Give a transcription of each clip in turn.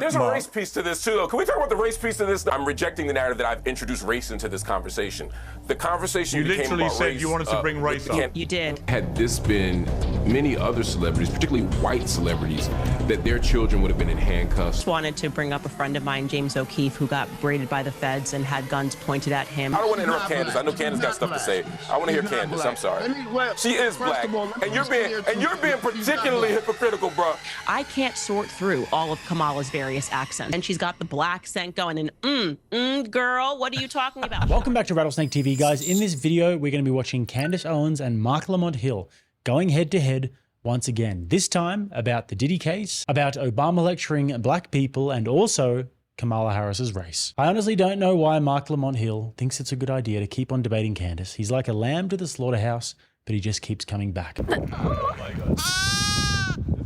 There's a race piece to this, too, though. Can we talk about the race piece to this? I'm rejecting the narrative that I've introduced race into this conversation. The conversation you became literally about said race, you wanted to bring race up. You did. Had this been many other celebrities, particularly white celebrities, that their children would have been in handcuffs. Just wanted to bring up a friend of mine, James O'Keefe, who got braided by the feds and had guns pointed at him. I don't want to interrupt Candace. I know Candace got stuff to say. I want to hear Candace. I'm sorry. She is black, and you're being particularly hypocritical, bro. I can't sort through all of Kamala's various accents, and she's got the black accent going, and girl, what are you talking about? Welcome back to Rattlesnake TV, guys. In this video, we're going to be watching Candace Owens and Mark Lamont Hill going head to head once again. This time about the Diddy case, about Obama lecturing black people, and also Kamala Harris's race. I honestly don't know why Mark Lamont Hill thinks it's a good idea to keep on debating Candace. He's like a lamb to the slaughterhouse, but he just keeps coming back. Oh my God.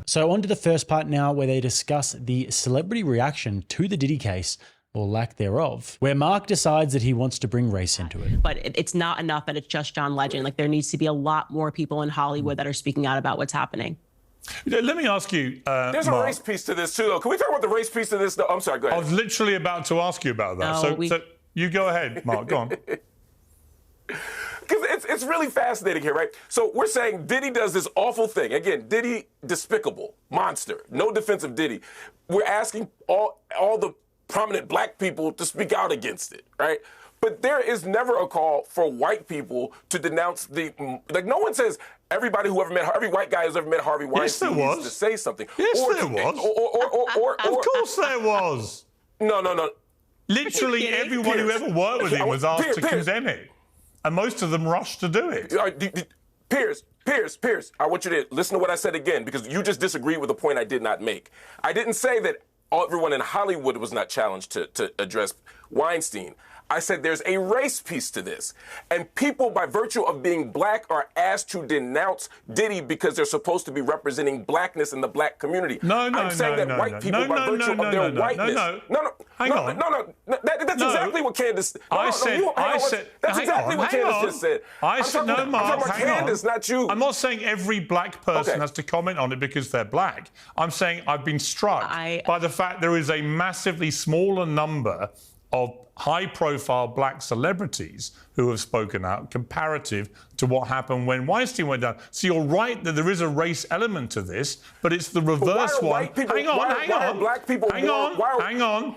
So on to the first part now, where they discuss the celebrity reaction to the Diddy case, or lack thereof, where Mark decides that he wants to bring race into it. But it's not enough that it's just John Legend. Like, there needs to be a lot more people in Hollywood that are speaking out about what's happening. Let me ask you, There's Mark, a race piece to this, too, though. Can we talk about the race piece to this? No, I'm sorry, go ahead. I was literally about to ask you about that. No, So you go ahead, Mark, go on. Because it's really fascinating here, right? So we're saying Diddy does this awful thing. Again, Diddy, despicable, monster. No defense of Diddy. We're asking all the prominent black people to speak out against it, right? But there is never a call for white people to denounce like, no one says every white guy who's ever met Harvey Weinstein needs to say something. Yes, there was. Of course there was. No. Literally everyone who ever worked with him was asked to condemn it. And most of them rushed to do it. Pierce, I want you to listen to what I said again, because you just disagreed with a point I did not make. I didn't say that everyone in Hollywood was not challenged to address Weinstein. I said there's a race piece to this. And people, by virtue of being black, are asked to denounce Diddy because they're supposed to be representing blackness in the black community. I'm saying that white people, by virtue of their whiteness. Hang on. That's exactly what Candace. That's exactly what Candace just said. I said, no, Mark, I'm talking about Candace, not you. I'm not saying every black person has to comment on it because they're black. I'm saying I've been struck by the fact there is a massively smaller number of high-profile black celebrities who have spoken out comparative to what happened when Weinstein went down. So you're right that there is a race element to this, but it's the reverse one. Hang on.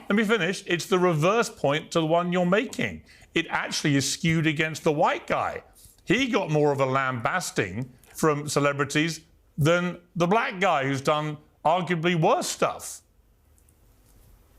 Let me finish. It's the reverse point to the one you're making. It actually is skewed against the white guy. He got more of a lambasting from celebrities than the black guy who's done arguably worse stuff.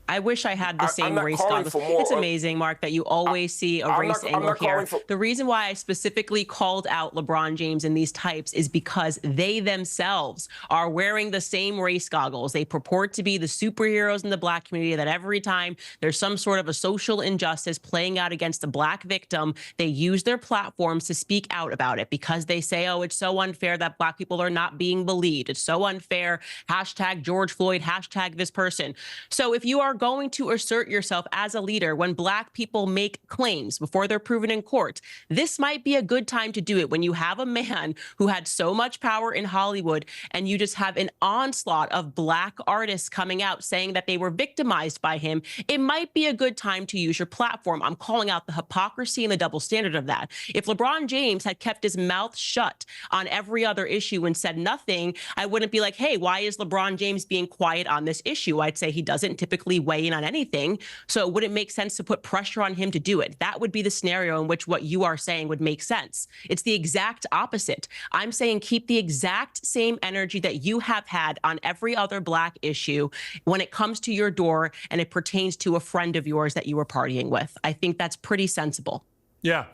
I wish I had the same race goggles. It's amazing, Mark, that you always see a race angle here. The reason why I specifically called out LeBron James and these types is because they themselves are wearing the same race goggles. They purport to be the superheroes in the black community, that every time there's some sort of a social injustice playing out against a black victim, they use their platforms to speak out about it because they say, oh, it's so unfair that black people are not being believed. It's so unfair. Hashtag George Floyd, hashtag this person. So if you are going to assert yourself as a leader when black people make claims before they're proven in court, this might be a good time to do it when you have a man who had so much power in Hollywood and you just have an onslaught of black artists coming out saying that they were victimized by him. It might be a good time to use your platform. I'm calling out the hypocrisy and the double standard of that. If LeBron James had kept his mouth shut on every other issue and said nothing, I wouldn't be like, hey, why is LeBron James being quiet on this issue? I'd say he doesn't typically weigh in on anything, so it wouldn't make sense to put pressure on him to do it. That would be the scenario in which what you are saying would make sense. It's the exact opposite. I'm saying keep the exact same energy that you have had on every other black issue when it comes to your door and it pertains to a friend of yours that you were partying with. I think that's pretty sensible. Yeah.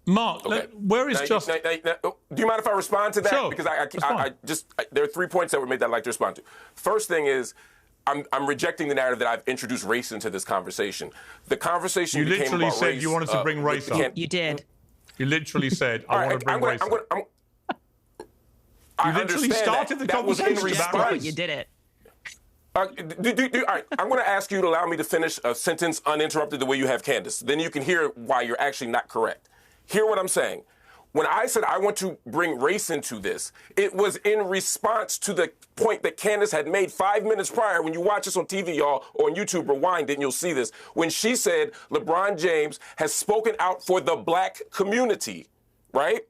Mark, where is do you mind if I respond to that? Sure. Because there are 3 points that were made that I'd like to respond to. First thing is, I'm rejecting the narrative that I've introduced race into this conversation. The conversation you became literally about said race, you wanted to bring race up. You did. You literally said, I want to bring race up. You literally started the conversation about race. You did it. All right, I'm going to ask you to allow me to finish a sentence uninterrupted the way you have Candace. Then you can hear why you're actually not correct. Hear what I'm saying. when I said I want to bring race into this, it was in response to the point that Candace had made 5 minutes prior. When you watch this on TV, y'all, or on YouTube, rewind it, and you'll see this. When she said LeBron James has spoken out for the black community, right?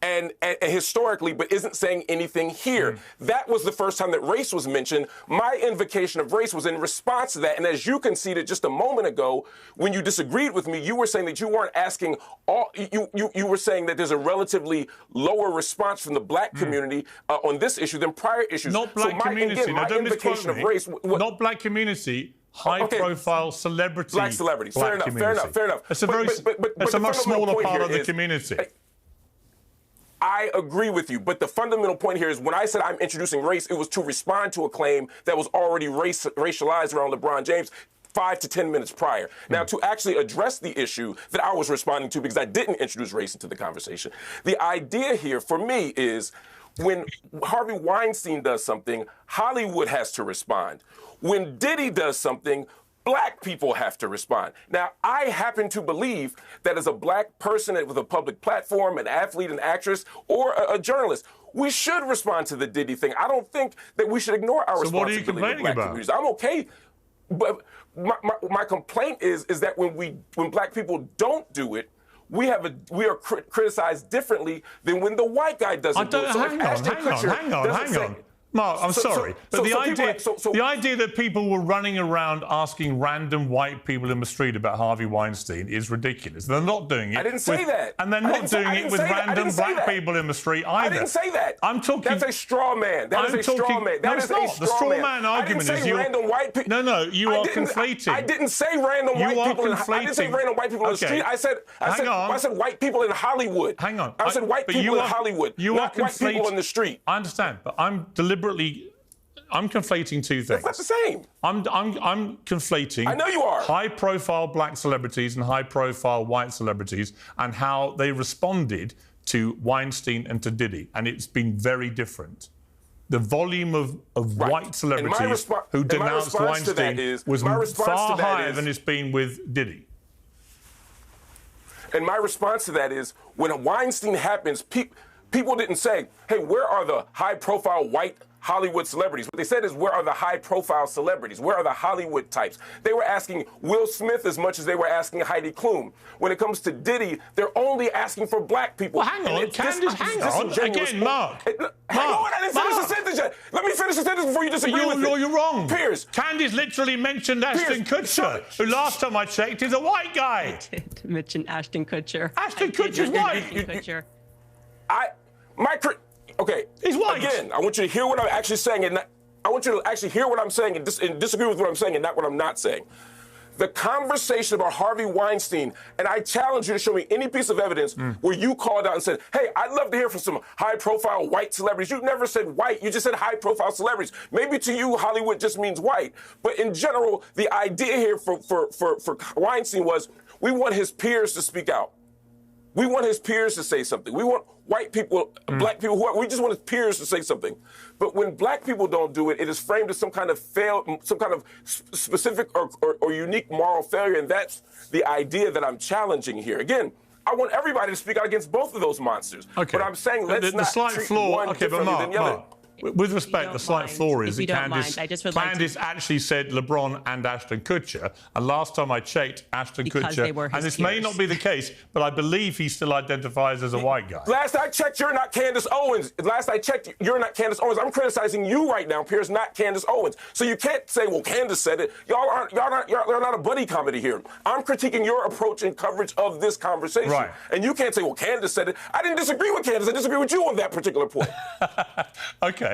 And historically, but isn't saying anything here. That was the first time that race was mentioned. My invocation of race was in response to that. And as you conceded just a moment ago, when you disagreed with me, you were saying that you weren't asking all. You were saying that there's a relatively lower response from the black community on this issue than prior issues. Not black community. Again, my invocation of race. Not black community. High-profile celebrity. Black celebrities. Fair enough. Fair enough. It's a much smaller part of the community. I agree with you, but the fundamental point here is when I said I'm introducing race, it was to respond to a claim that was already racialized around LeBron James 5 to 10 minutes prior. Now, to actually address the issue that I was responding to, because I didn't introduce race into the conversation, the idea here for me is when Harvey Weinstein does something, Hollywood has to respond. When Diddy does something, black people have to respond. Now, I happen to believe that as a black person with a public platform, an athlete, an actress, or a journalist, we should respond to the Diddy thing. I don't think that we should ignore our responsibility to black communities. I'm okay, but my complaint is that when black people don't do it, we are criticized differently than when the white guy doesn't do it. So hang on. Mark, I'm sorry, but the idea that people were running around asking random white people in the street about Harvey Weinstein is ridiculous. They're not doing it. I didn't say that. And they're not doing it with random black people in the street either. I didn't say that. I'm talking. That's a straw man. That is a straw man. No, it's not. The straw man argument is you. Random white people. No, you are conflating. I didn't say random white people. I didn't say random white people in the street. I said white people in Hollywood. Hang on. I said white people in Hollywood. Not white people in the street. I understand, but I'm conflating two things. That's not the same. I'm conflating. I know you are. High-profile black celebrities and high-profile white celebrities and how they responded to Weinstein and to Diddy, and it's been very different. The volume of white celebrities who denounced Weinstein was far higher than it's been with Diddy. And my response to that is, when Weinstein happens, people didn't say, hey, where are the high-profile white Hollywood celebrities? What they said is, where are the high-profile celebrities? Where are the Hollywood types? They were asking Will Smith as much as they were asking Heidi Klum. When it comes to Diddy, they're only asking for black people. Well, hang on, Candace, hang on. Again, Mark. Hang on, I didn't finish the sentence yet. Let me finish the sentence before you disagree with me. You're wrong. Piers. Candace literally mentioned Ashton Kutcher, who last time I checked is a white guy. I did mention Ashton Kutcher. Ashton Kutcher's white. Okay. He's white. Again, I want you to hear what I'm actually saying, and I want you to actually hear what I'm saying and disagree with what I'm saying and not what I'm not saying. The conversation about Harvey Weinstein, and I challenge you to show me any piece of evidence where you called out and said, hey, I'd love to hear from some high-profile white celebrities. You never said white. You just said high-profile celebrities. Maybe to you, Hollywood just means white. But in general, the idea here for Weinstein was, we want his peers to speak out. We want his peers to say something. We want white people, black people, we just want his peers to say something. But when black people don't do it, it is framed as some kind of specific or unique moral failure, and that's the idea that I'm challenging here. Again, I want everybody to speak out against both of those monsters. Okay. But I'm saying let's not treat one differently than the other. With respect, the slight flaw is that Candace actually said LeBron and Ashton Kutcher, and last time I checked, Ashton Kutcher, and this may not be the case, but I believe he still identifies as a white guy. Last I checked, you're not Candace Owens. Last I checked, you're not Candace Owens. I'm criticizing you right now, Piers, not Candace Owens. So you can't say, well, Candace said it. You're not a buddy comedy here. I'm critiquing your approach and coverage of this conversation. Right. And you can't say, well, Candace said it. I didn't disagree with Candace. I disagree with you on that particular point. Okay.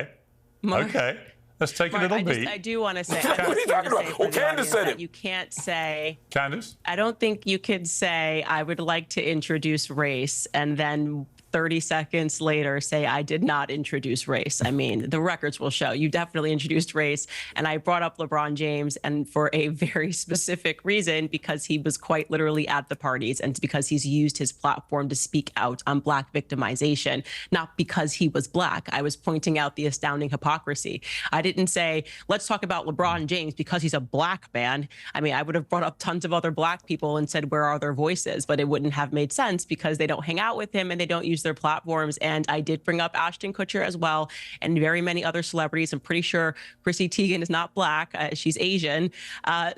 Okay. Let's take a little beat. I do want to say. What are you talking about? Well, Candace said it. You can't say. Candace? I don't think you could say, I would like to introduce race, and then 30 seconds later say, I did not introduce race. I mean, the records will show you definitely introduced race. And I brought up LeBron James, and for a very specific reason, because he was quite literally at the parties, and because he's used his platform to speak out on black victimization, not because he was black. I was pointing out the astounding hypocrisy. I didn't say, let's talk about LeBron James because he's a black man. I mean, I would have brought up tons of other black people and said, where are their voices? But it wouldn't have made sense because they don't hang out with him and they don't use their platforms. And I did bring up Ashton Kutcher as well, and very many other celebrities. I'm pretty sure Chrissy Teigen is not black; she's Asian.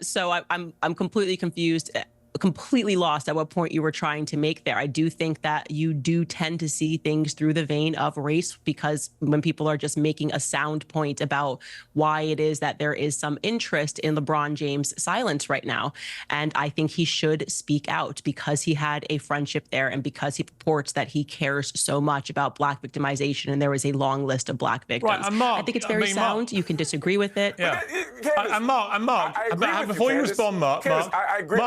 So I'm completely confused, completely lost at what point you were trying to make there. I do think that you do tend to see things through the vein of race, because when people are just making a sound point about why it is that there is some interest in LeBron James' silence right now. And I think he should speak out, because he had a friendship there and because he purports that he cares so much about black victimization, and there was a long list of black victims. Right, and Mark, I think it's very sound. You can disagree with it. Yeah. And Mark, before you respond, Mark, I agree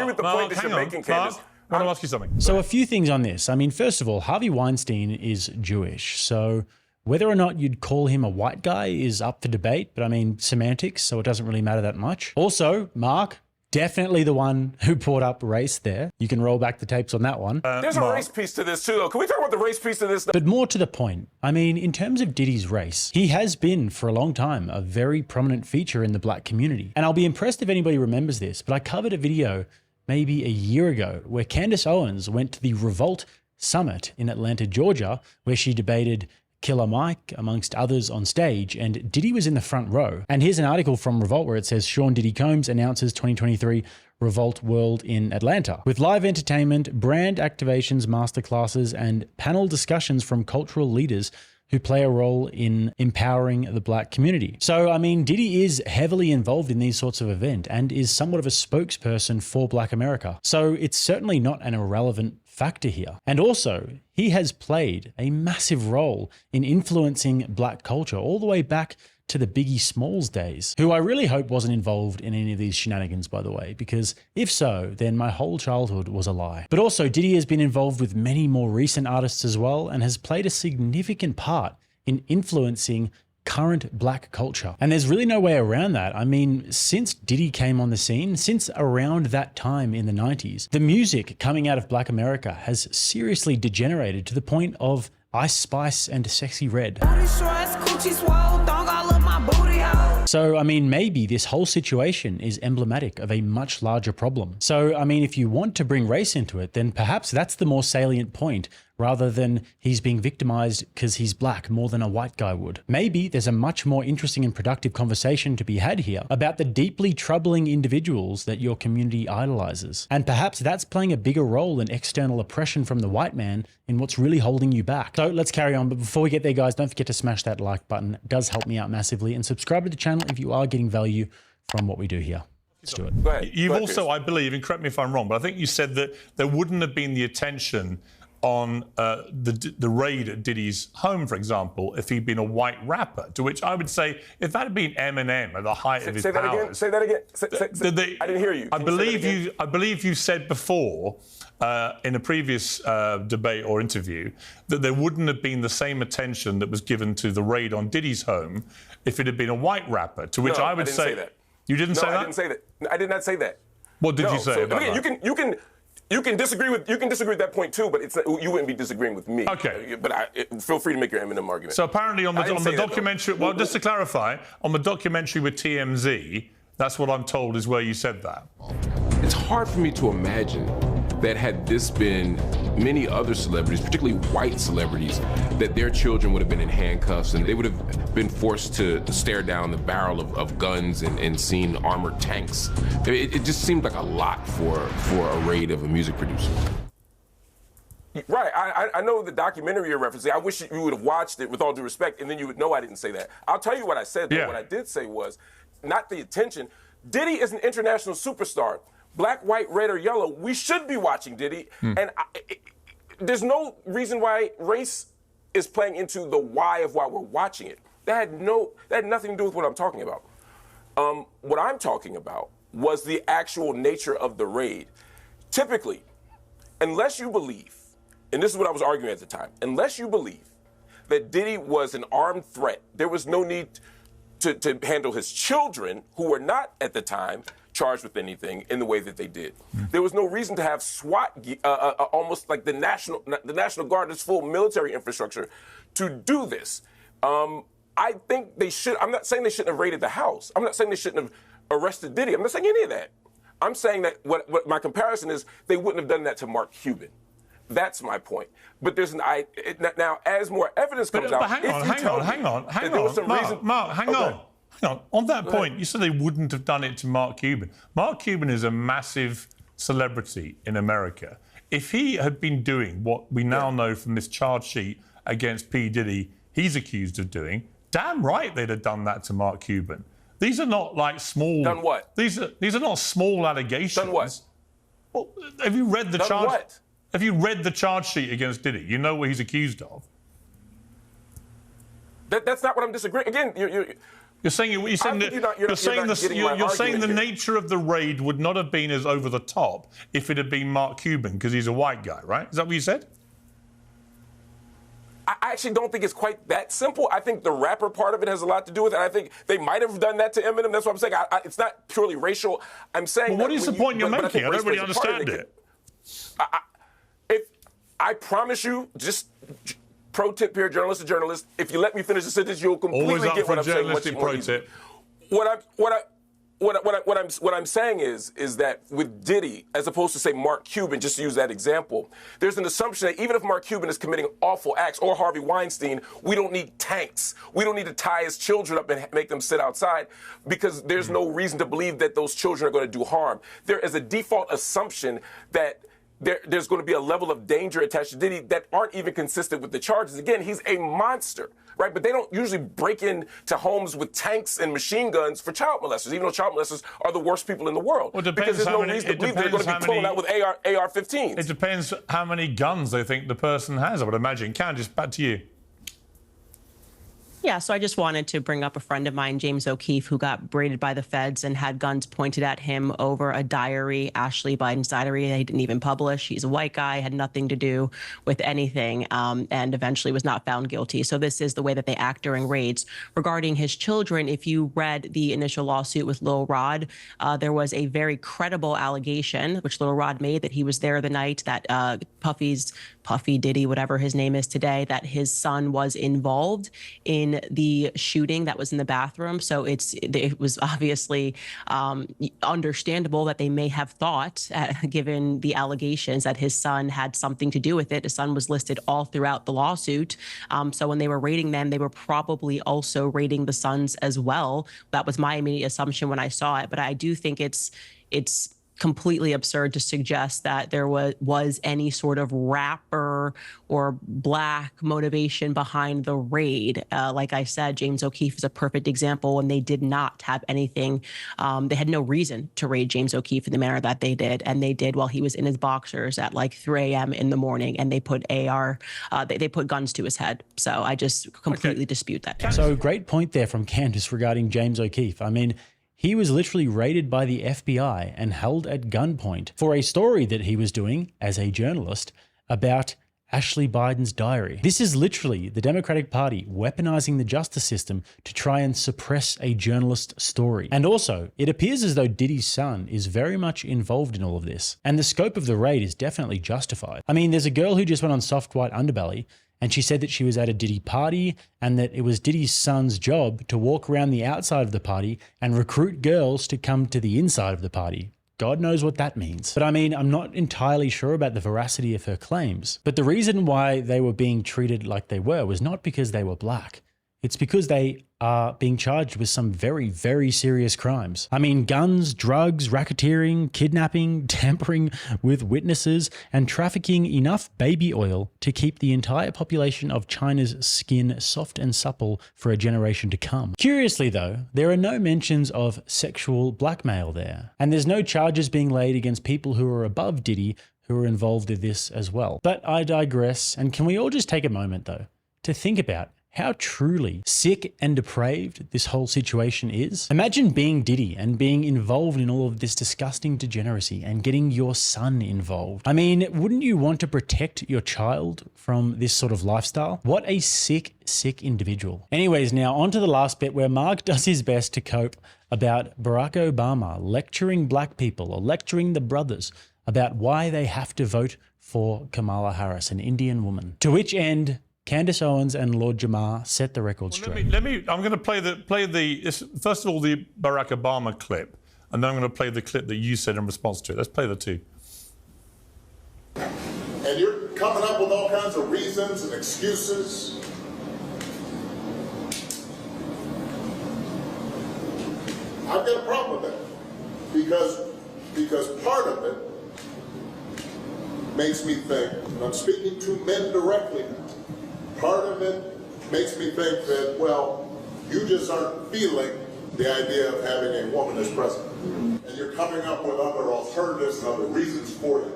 with the point that you're making, Candace. I want to ask you something. So a few things on this. I mean, first of all, Harvey Weinstein is Jewish. So whether or not you'd call him a white guy is up for debate, but I mean, semantics, so it doesn't really matter that much. Also, Mark, definitely the one who brought up race there. You can roll back the tapes on that one. There's a race piece to this too, though. Can we talk about the race piece of this? But more to the point, I mean, in terms of Diddy's race, he has been for a long time a very prominent feature in the black community. And I'll be impressed if anybody remembers this, but I covered a video maybe a year ago where Candace Owens went to the Revolt Summit in Atlanta, Georgia, where she debated Killer Mike, amongst others, on stage, and Diddy was in the front row. And here's an article from Revolt where it says, Sean Diddy Combs announces 2023 Revolt World in Atlanta, with live entertainment, brand activations, masterclasses, and panel discussions from cultural leaders who play a role in empowering the black community. So, I mean, Diddy is heavily involved in these sorts of events and is somewhat of a spokesperson for Black America. So it's certainly not an irrelevant factor here. And also, he has played a massive role in influencing black culture all the way back to the Biggie Smalls days, who I really hope wasn't involved in any of these shenanigans, by the way, because if so, then my whole childhood was a lie. But also, Diddy has been involved with many more recent artists as well, and has played a significant part in influencing current black culture. And there's really no way around that. I mean, since Diddy came on the scene, since around that time in the 90s, the music coming out of Black America has seriously degenerated to the point of Ice Spice and Sexy Red. So, I mean, maybe this whole situation is emblematic of a much larger problem. So, I mean, if you want to bring race into it, then perhaps that's the more salient point, rather than he's being victimized because he's black more than a white guy would. Maybe there's a much more interesting and productive conversation to be had here about the deeply troubling individuals that your community idolizes. And perhaps that's playing a bigger role in external oppression from the white man in what's really holding you back. So let's carry on. But before we get there, guys, don't forget to smash that like button. It does help me out massively. And subscribe to the channel if you are getting value from what we do here. Let's do it. You've also, I believe, and correct me if I'm wrong, but I think you said that there wouldn't have been the attention on the raid at Diddy's home, for example, if he'd been a white rapper. To which I would say, if that had been Eminem at the height of his powers... Say that again. I didn't hear you. I believe you said before, in a previous debate or interview, that there wouldn't have been the same attention that was given to the raid on Diddy's home if it had been a white rapper. To which I would say that. You didn't say that? No, I didn't say that. I did not say that. What did you say about that? You can disagree with that point too, but you wouldn't be disagreeing with me. Okay. But feel free to make your Eminem argument. So apparently on the documentary, well, just to clarify, on the documentary with TMZ, that's what I'm told is where you said that. It's hard for me to imagine that had this been many other celebrities, particularly white celebrities, that their children would have been in handcuffs and they would have been forced to stare down the barrel of guns and seen armored tanks. It just seemed like a lot for a raid of a music producer. Right, I know the documentary you're referencing. I wish you would have watched it, with all due respect, and then you would know I didn't say that. I'll tell you what I said, though. Yeah. What I did say was, not the attention. Diddy is an international superstar. Black, white, red, or yellow, we should be watching Diddy. And there's no reason why race is playing into the why of why we're watching it. That had nothing to do with what I'm talking about. What I'm talking about was the actual nature of the raid. Typically, unless you believe, and this is what I was arguing at the time, unless you believe that Diddy was an armed threat, there was no need to handle his children, who were not at the time charged with anything in the way that they did. There was no reason to have SWAT, almost like the National Guard, this full military infrastructure, to do this. I think they should. I'm not saying they shouldn't have raided the house. I'm not saying they shouldn't have arrested Diddy. I'm not saying any of that. I'm saying that what my comparison is, they wouldn't have done that to Mark Cuban. That's my point. But there's now, as more evidence comes out, hang on. Mark, hang on. On that point, you said they wouldn't have done it to Mark Cuban. Mark Cuban is a massive celebrity in America. If he had been doing what we now know from this charge sheet against P. Diddy he's accused of doing, damn right they'd have done that to Mark Cuban. These are not like small... Done what? These are not small allegations. Done what? Well, have you read the Done charge... what? Have you read the charge sheet against Diddy? You know what he's accused of. That's not what I'm disagreeing. Again, you're saying the nature of the raid would not have been as over the top if it had been Mark Cuban because he's a white guy, right? Is that what you said? I actually don't think it's quite that simple. I think the rapper part of it has a lot to do with it. I think they might have done that to Eminem. That's what I'm saying. It's not purely racial. I'm saying. Well, what is the point you're making? I don't really understand it. I promise you, just pro tip here, journalist to journalist, if you let me finish the sentence, you'll completely get what I'm saying. Journalistic pro tip. What I'm saying is that with Diddy, as opposed to say Mark Cuban, just to use that example, there's an assumption that even if Mark Cuban is committing awful acts, or Harvey Weinstein, we don't need tanks. We don't need to tie his children up and make them sit outside because there's no reason to believe that those children are going to do harm. There is a default assumption that there's going to be a level of danger attached to Diddy that aren't even consistent with the charges. Again, he's a monster, right? But they don't usually break into homes with tanks and machine guns for child molesters, even though child molesters are the worst people in the world. Well, because there's no reason to believe they're going to be pulling out with AR-15s. It depends how many guns they think the person has, I would imagine. Candace, back to you. Yeah, so I just wanted to bring up a friend of mine, James O'Keefe, who got raided by the feds and had guns pointed at him over a diary, Ashley Biden's diary that he didn't even publish. He's a white guy, had nothing to do with anything, and eventually was not found guilty. So this is the way that they act during raids. Regarding his children, if you read the initial lawsuit with Lil Rod, there was a very credible allegation, which Lil Rod made, that he was there the night that Puffy Diddy, whatever his name is today, that his son was involved in the shooting that was in the bathroom. So it was obviously understandable that they may have thought, given the allegations, that his son had something to do with it. His son was listed all throughout the lawsuit. So when they were raiding them, they were probably also raiding the sons as well. That was my immediate assumption when I saw it. But I do think it's completely absurd to suggest that there was any sort of rapper or black motivation behind the raid. Like I said, James O'Keefe is a perfect example, and they did not have anything. They had no reason to raid James O'Keefe in the manner that they did, and they did while he was in his boxers at like 3 a.m. in the morning, and they put they put guns to his head. So I just completely dispute that. So great point there from Candace regarding James O'Keefe. I mean, he was literally raided by the FBI and held at gunpoint for a story that he was doing as a journalist about Ashley Biden's diary. This is literally the Democratic Party weaponizing the justice system to try and suppress a journalist's story. And also, it appears as though Diddy's son is very much involved in all of this. And the scope of the raid is definitely justified. I mean, there's a girl who just went on Soft White Underbelly, and she said that she was at a Diddy party and that it was Diddy's son's job to walk around the outside of the party and recruit girls to come to the inside of the party. God knows what that means. But I mean, I'm not entirely sure about the veracity of her claims. But the reason why they were being treated like they were was not because they were black. It's because they are being charged with some very, very serious crimes. I mean, guns, drugs, racketeering, kidnapping, tampering with witnesses, and trafficking enough baby oil to keep the entire population of China's skin soft and supple for a generation to come. Curiously though, there are no mentions of sexual blackmail there. And there's no charges being laid against people who are above Diddy who are involved in this as well. But I digress, and can we all just take a moment though to think about how truly sick and depraved this whole situation is? Imagine being Diddy and being involved in all of this disgusting degeneracy and getting your son involved. I mean, wouldn't you want to protect your child from this sort of lifestyle? What a sick, sick individual. Anyways, now on to the last bit where Mark does his best to cope about Barack Obama lecturing black people or lecturing the brothers about why they have to vote for Kamala Harris, an Indian woman. To which end, Candace Owens and Lord Jamar set the record straight. I'm going to play first of all, the Barack Obama clip, and then I'm going to play the clip that you said in response to it. Let's play the two. And And you're coming up with all kinds of reasons and excuses. I've got a problem with that because part of it makes me think, and I'm speaking to men directly now, part of it makes me think that, well, you just aren't feeling the idea of having a woman as president. And you're coming up with other alternatives and other reasons for it.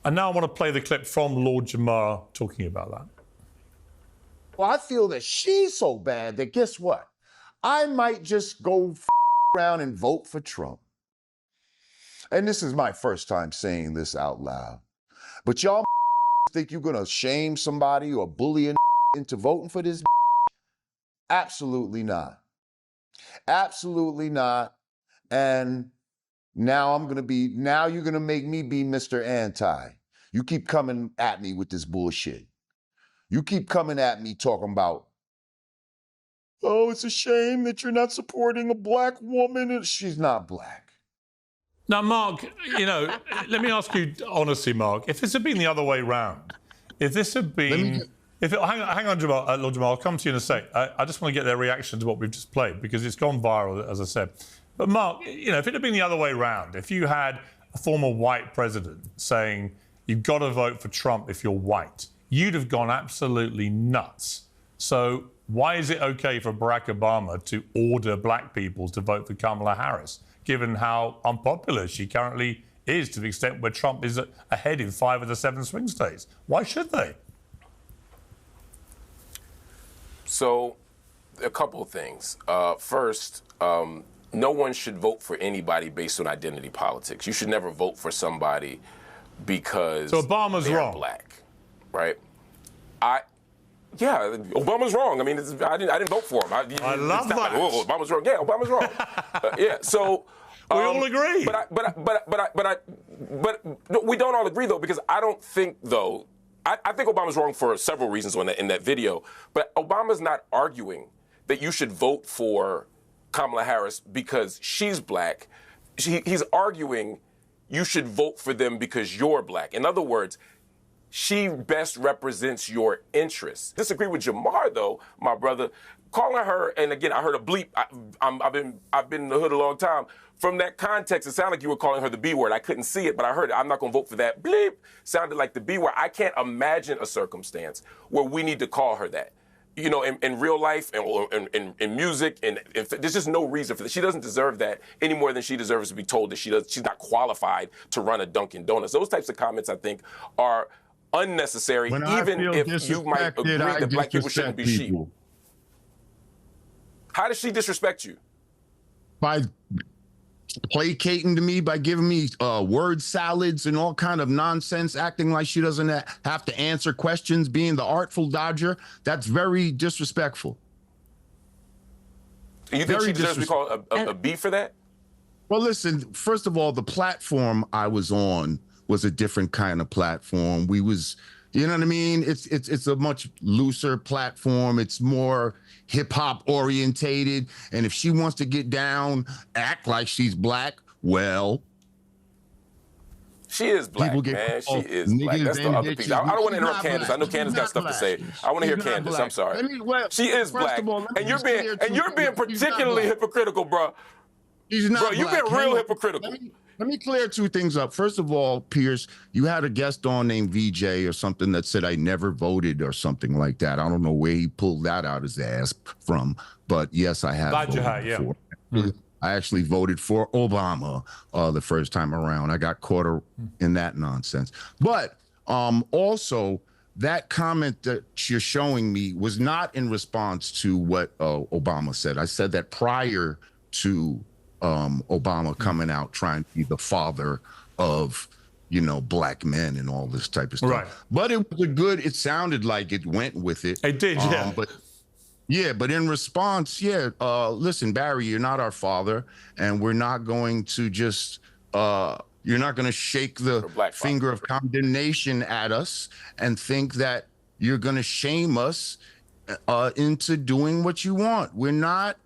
And now I want to play the clip from Lord Jamar talking about that. Well, I feel that she's so bad that guess what? I might just go around and vote for Trump. And this is my first time saying this out loud. But y'all think you're going to shame somebody or bully into voting for this? Absolutely not. Absolutely not. And now you're going to make me be Mr. Anti. You keep coming at me with this bullshit. You keep coming at me talking about, oh, it's a shame that you're not supporting a black woman. And she's not black. Now, Mark, let me ask you honestly, Mark, if this had been the other way round, if this had been... hang on, Jamal, Lord Jamal, I'll come to you in a sec. I just want to get their reaction to what we've just played because it's gone viral, as I said. But Mark, if it had been the other way round, if you had a former white president saying you've got to vote for Trump if you're white, you'd have gone absolutely nuts. So why is it okay for Barack Obama to order black people to vote for Kamala Harris, given how unpopular she currently is to the extent where Trump is ahead in 5 of the 7 swing states? Why should they? So, a couple of things. First, no one should vote for anybody based on identity politics. You should never vote for somebody because they're black, right? Yeah, Obama's wrong. I mean, I didn't vote for him. I love that. Oh, Obama's wrong. Yeah, Obama's wrong. Yeah, so we all agree. But we don't all agree though, because I don't think though. I think Obama's wrong for several reasons in that video, but Obama's not arguing that you should vote for Kamala Harris because she's black. He's arguing you should vote for them because you're black. In other words, she best represents your interests. Disagree with Jamar, though, my brother. Calling her, and again, I heard a bleep. I've been in the hood a long time. From that context, it sounded like you were calling her the B word. I couldn't see it, but I heard it. I'm not going to vote for that. Bleep. Sounded like the B word. I can't imagine a circumstance where we need to call her that. In real life and in music, and there's just no reason for that. She doesn't deserve that any more than she deserves to be told that she's not qualified to run a Dunkin' Donuts. Those types of comments, I think, are unnecessary, even if you might agree that black people shouldn't be sheep. How does she disrespect you? By placating to me, by giving me word salads and all kind of nonsense, acting like she doesn't have to answer questions, being the artful dodger. That's very disrespectful. You think she deserves to be called a B for that? Well, listen, first of all, the platform I was on was a different kind of platform. You know what I mean? It's a much looser platform. It's more hip hop orientated. And if she wants to get down, act like she's black, well, she is black, man. She is black. That's the other piece. I don't want to interrupt Candace. I know Candace got stuff to say. I want to hear Candace. I'm sorry. She is black, and you're being particularly hypocritical, bro. She's not. Bro, you've been real hypocritical. Let me clear 2 things up. First of all, Pierce, you had a guest on named VJ or something that said I never voted or something like that. I don't know where he pulled that out his ass from, but yes, I have voted before. Mm-hmm. I actually voted for Obama the first time around. I got caught in that nonsense. But also, that comment that you're showing me was not in response to what Obama said. I said that prior to Obama coming out trying to be the father of, black men and all this type of stuff. Right. But it was it sounded like it went with it. It did, yeah. But in response, listen, Barry, you're not our father, and we're not going to just, you're not going to shake the finger of condemnation at us and think that you're going to shame us into doing what you want. We're not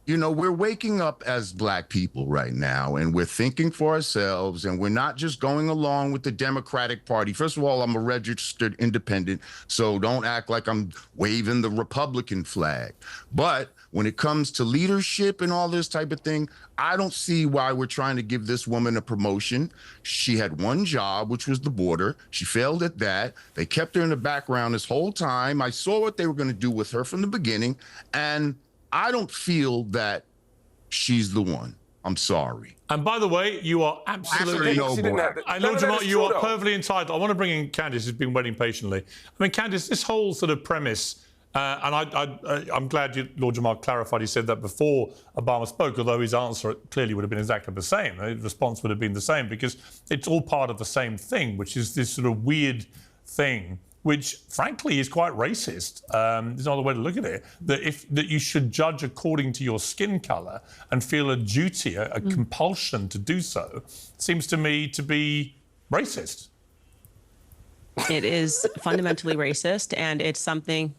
you know, we're waking up as Black people right now, and we're thinking for ourselves, and we're not just going along with the Democratic Party. First of all, I'm a registered independent, so don't act like I'm waving the Republican flag. But when it comes to leadership and all this type of thing, I don't see why we're trying to give this woman a promotion. She had one job, which was the border. She failed at that. They kept her in the background this whole time. I saw what they were going to do with her from the beginning, and I don't feel that she's the one. I'm sorry. And by the way, you are absolutely no, and Lord Jamal, you are perfectly entitled. I want to bring in Candace, who's been waiting patiently. I mean, Candace, this whole sort of premise, and I'm glad Lord Jamal clarified he said that before Obama spoke, although his answer clearly would have been exactly the same. His response would have been the same, because it's all part of the same thing, which is this sort of weird thing, which frankly is quite racist. There's another way to look at it, that you should judge according to your skin colour and feel a duty, a compulsion to do so, seems to me to be racist. It is fundamentally racist, and it's something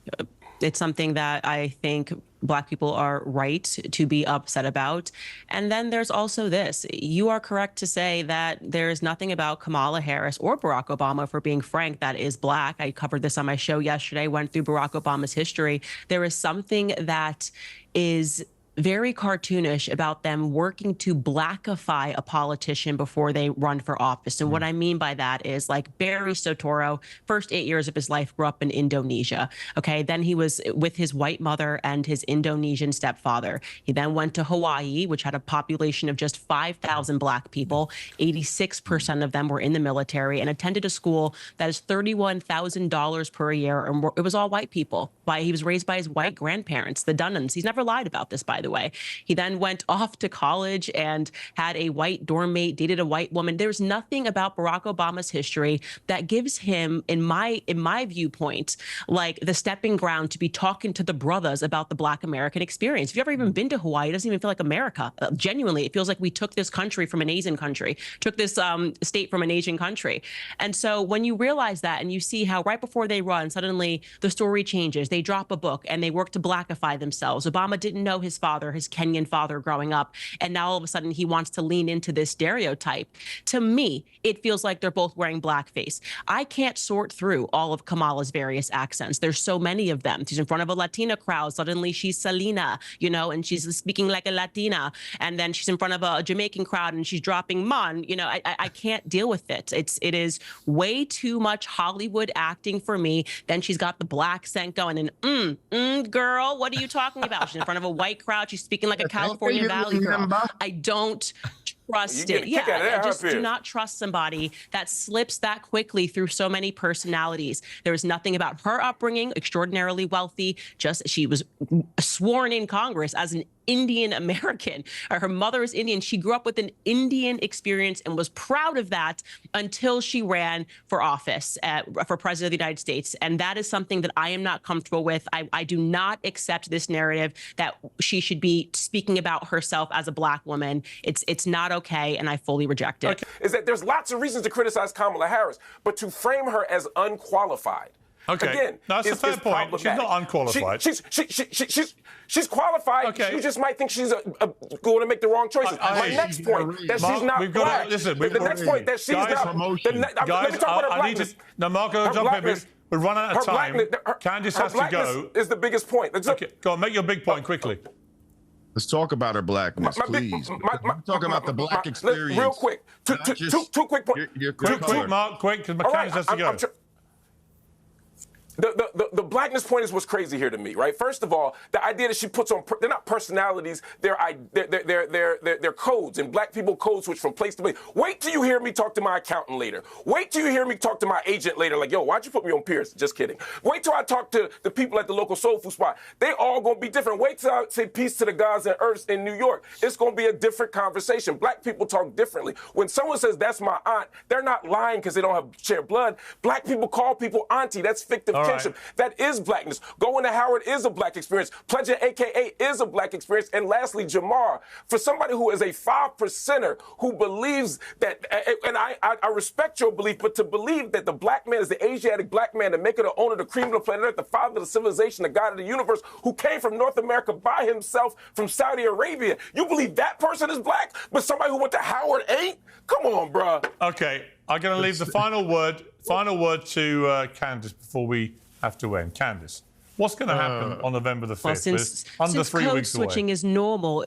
that I think Black people are right to be upset about. And then there's also this. You are correct to say that there is nothing about Kamala Harris or Barack Obama, for being frank, that is Black. I covered this on my show yesterday, went through Barack Obama's history. There is something that is very cartoonish about them working to Blackify a politician before they run for office. And what I mean by that is, like, Barry Soetoro, first 8 years of his life grew up in Indonesia. Okay, then he was with his white mother and his Indonesian stepfather. He then went to Hawaii, which had a population of just 5,000 Black people. 86% of them were in the military, and attended a school that is $31,000 per year. And it was all white people. He was raised by his white grandparents, the Dunhams. He's never lied about this, by the way. He then went off to college and had a white dorm mate, dated a white woman. There's nothing about Barack Obama's history that gives him, in my viewpoint, like the stepping ground to be talking to the brothers about the Black American experience. If you've ever even been to Hawaii, it doesn't even feel like America. Genuinely, it feels like we took this country from an Asian country, took this state from an Asian country. And so when you realize that, and you see how right before they run, suddenly the story changes. They drop a book and they work to Blackify themselves. Obama didn't know his father, his Kenyan father, growing up, and now all of a sudden he wants to lean into this stereotype. To me, it feels like they're both wearing blackface. I can't sort through all of Kamala's various accents. There's so many of them. She's in front of a Latina crowd. Suddenly she's Selena, you know, and she's speaking like a Latina. And then she's in front of a Jamaican crowd and she's dropping mon. You know, I can't deal with it. It is way too much Hollywood acting for me. Then she's got the black scent going, and girl, what are you talking about? She's in front of a white crowd. She's speaking like a California Valley girl. I don't trust it. Yeah, I just do not trust somebody that slips that quickly through so many personalities. There is nothing about her upbringing, extraordinarily wealthy. Just she was sworn in Congress as an Indian American. Her mother is Indian. She grew up with an Indian experience and was proud of that until she ran for office, for president of the United States. And that is something that I am not comfortable with. I do not accept this narrative that she should be speaking about herself as a Black woman. It's not okay, and I fully reject it. Okay. Is that there's lots of reasons to criticize Kamala Harris, but to frame her as unqualified. Okay. Again, that's a fair point. She's not unqualified. She's qualified. Okay. You just might think she's going to make the wrong choices. My next point, that she's not Black. Listen, the next point, that she's not. Let me talk about her blackness. No, Marco, jump in. We're running out of time. Candace has to go. Is the biggest point. Okay, go on, make your big point quickly. Let's talk about her blackness, please. Talk about the Black experience. Real quick. Two quick points. Quick, Mark, quick, because Candace has to go. The blackness point is what's crazy here to me, right? First of all, the idea that she puts on, they're not personalities, they're codes, and Black people code switch from place to place. Wait till you hear me talk to my accountant later. Wait till you hear me talk to my agent later, like, yo, why'd you put me on Pierce? Just kidding. Wait till I talk to the people at the local soul food spot. They all gonna be different. Wait till I say peace to the gods and earths in New York. It's gonna be a different conversation. Black people talk differently. When someone says that's my aunt, they're not lying because they don't have shared blood. Black people call people auntie. That's fictive kinship. That is blackness. Going to Howard is a black experience. Pledging AKA is a black experience. And lastly, Jamar, for somebody who is a 5%er who believes that, and I respect your belief, but to believe that the black man is the Asiatic black man, the maker, the owner, the cream of the planet Earth, the father of the civilization, the God of the universe, who came from North America by himself from Saudi Arabia. You believe that person is black, but somebody who went to Howard ain't? Come on, bruh. Okay, I'm going to leave the final word to Candace before we have to end. Candace, what's going to happen on November the 5th? Well, since code switching is normal,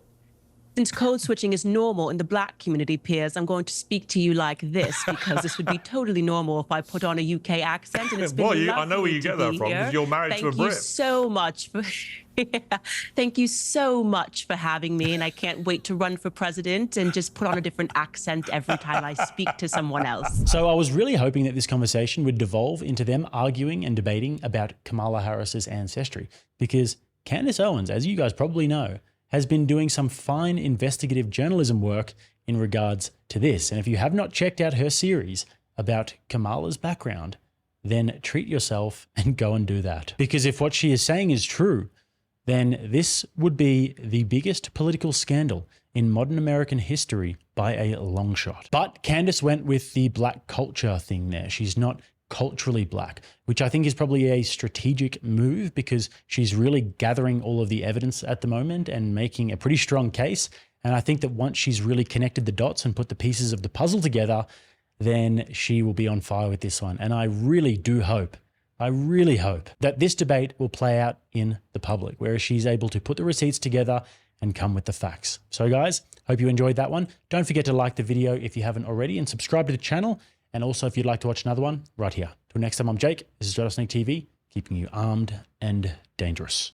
since code switching is normal in the black community, Piers, I'm going to speak to you like this because this would be totally normal if I put on a UK accent. And it's been lovely I know where you get that from because you're married to a Brit. Thank you so much for thank you so much for having me, and I can't wait to run for president and just put on a different accent every time I speak to someone else. So I was really hoping that this conversation would devolve into them arguing and debating about Kamala Harris's ancestry, because Candace Owens, as you guys probably know, has been doing some fine investigative journalism work in regards to this. And if you have not checked out her series about Kamala's background, then treat yourself and go and do that. Because if what she is saying is true, then this would be the biggest political scandal in modern American history by a long shot. But Candace went with the black culture thing there. She's not culturally black, which I think is probably a strategic move because she's really gathering all of the evidence at the moment and making a pretty strong case. And I think that once she's really connected the dots and put the pieces of the puzzle together, then she will be on fire with this one. And I really hope that this debate will play out in the public, where she's able to put the receipts together and come with the facts. So guys, hope you enjoyed that one. Don't forget to like the video if you haven't already and subscribe to the channel. And also, if you'd like to watch another one, right here. Till next time, I'm Jake. This is RattlesnakeTV, keeping you armed and dangerous.